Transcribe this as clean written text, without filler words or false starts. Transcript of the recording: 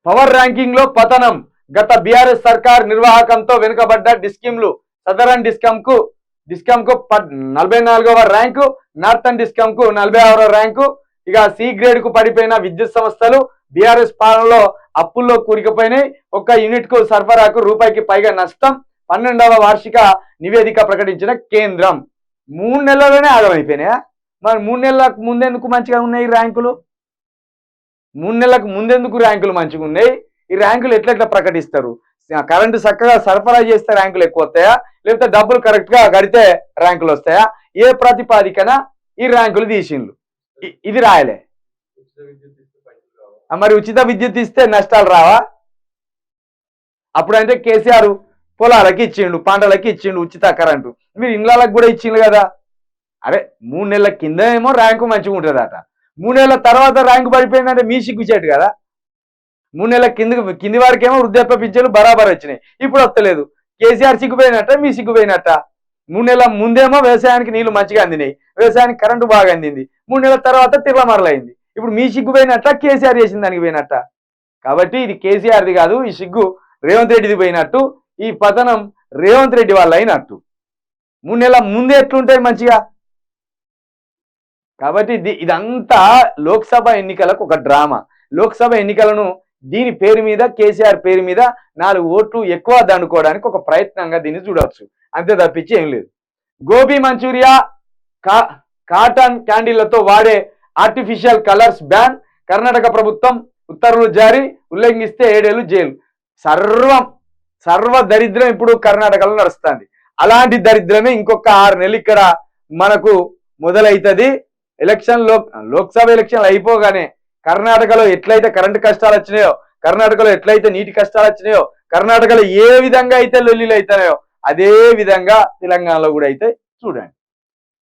Power ranking లో పతనం. గత బీఆర్ఎస్ సర్కార్ నిర్వాహకంతో వెనుకబడ్డ డిస్కంలు. సదరన్ డిస్కంకు 44వ ర్యాంకు, నార్థన్ డిస్కంకు 46వ ర్యాంకు. ఇక సి గ్రేడ్ కు పడిపోయిన విద్యుత్ సంస్థలు బీఆర్ఎస్ పాలనలో అప్పుల్లో కూరికపోయినాయి. ఒక్క యూనిట్ కు సరఫరాకు రూపాయికి పైగా నష్టం. 12వ వార్షిక నివేదిక ప్రకటించిన కేంద్రం. 3 నెలల్లోనే ఆగమైపోయినాయా? మరి 3 నెలలకు ముందెందుకు మంచిగా ఉన్నాయి ర్యాంకులు? 3 నెలలకు ముందెందుకు ర్యాంకులు మంచిగా ఉన్నాయి? ఈ ర్యాంకులు ఎట్లెట్లా ప్రకటిస్తారు? కరెంటు చక్కగా సరఫరా చేస్తే ర్యాంకులు ఎక్కువ వస్తాయా, లేకపోతే డబ్బులు కరెక్ట్ గా కడితే ర్యాంకులు వస్తాయా? ఏ ప్రతిపాదికన ఈ ర్యాంకులు తీసిండ్రు? ఇది రాయలే. మరి ఉచిత విద్యుత్ ఇస్తే నష్టాలు రావా? అప్పుడంటే కేసీఆర్ పొలాలకి ఇచ్చిండు, పంటలకి ఇచ్చిండు ఉచిత కరెంటు. మీరు ఇండ్లకు కూడా ఇచ్చిండు కదా. అరే 3 నెలల కింద ఏమో ర్యాంకు మంచిగా ఉంటుందట, 3 నెలల తర్వాత ర్యాంకు పడిపోయిందంటే మీ సిగ్గుచేటు కదా. 3 నెలల కింది వారికేమో వృద్ధాప్య పింఛన్లు బరాబర్ వచ్చినాయి, ఇప్పుడు వస్తలేదు. కేసీఆర్ సిగ్గుపోయినట్ట, మీ సిగ్గుపోయినట్ట. 3 నెలల ముందేమో వ్యవసాయానికి నీళ్లు మంచిగా అందినాయి, వ్యవసాయానికి కరెంటు బాగా అందింది. 3 నెలల తర్వాత తిరమరలైంది. ఇప్పుడు మీ సిగ్గుపోయినట్ట, కేసీఆర్ చేసిన దానికి పోయినట్ట. కాబట్టి ఇది కేసీఆర్ది కాదు, ఈ సిగ్గు రేవంత్ రెడ్డిది పోయినట్టు, ఈ పతనం రేవంత్ రెడ్డి వాళ్ళు అయినట్టు. 3 నెలల ముందే ఎట్లుంటాయి మంచిగా. కాబట్టి ఇదంతా లోక్సభ ఎన్నికలకు ఒక డ్రామా. లోక్సభ ఎన్నికలను దీని పేరు మీద, కేసీఆర్ పేరు మీద 4 ఓట్లు ఎక్కువ దండుకోవడానికి ఒక ప్రయత్నంగా దీన్ని చూడవచ్చు, అంతే తప్పించి ఏం లేదు. గోబీ మంచూరియా, కాటన్ క్యాండిళ్లతో వాడే ఆర్టిఫిషియల్ కలర్స్ బ్యాన్. కర్ణాటక ప్రభుత్వం ఉత్తర్వులు జారీ, ఉల్లంఘిస్తే 7 ఏళ్లు జైలు. సర్వ దరిద్రం ఇప్పుడు కర్ణాటకలో నడుస్తుంది. అలాంటి దరిద్రమే ఇంకొక 6 నెలలు ఇక్కడ మనకు మొదలైతుంది. లోక్సభ ఎలక్షన్లు అయిపోగానే కర్ణాటకలో ఎట్లయితే కరెంటు కష్టాలు వచ్చినాయో, కర్ణాటకలో ఎట్లయితే నీటి కష్టాలు వచ్చినాయో, కర్ణాటకలో ఏ విధంగా అయితే లొల్లిలు అవుతున్నాయో అదే విధంగా తెలంగాణలో కూడా అయితే చూడండి.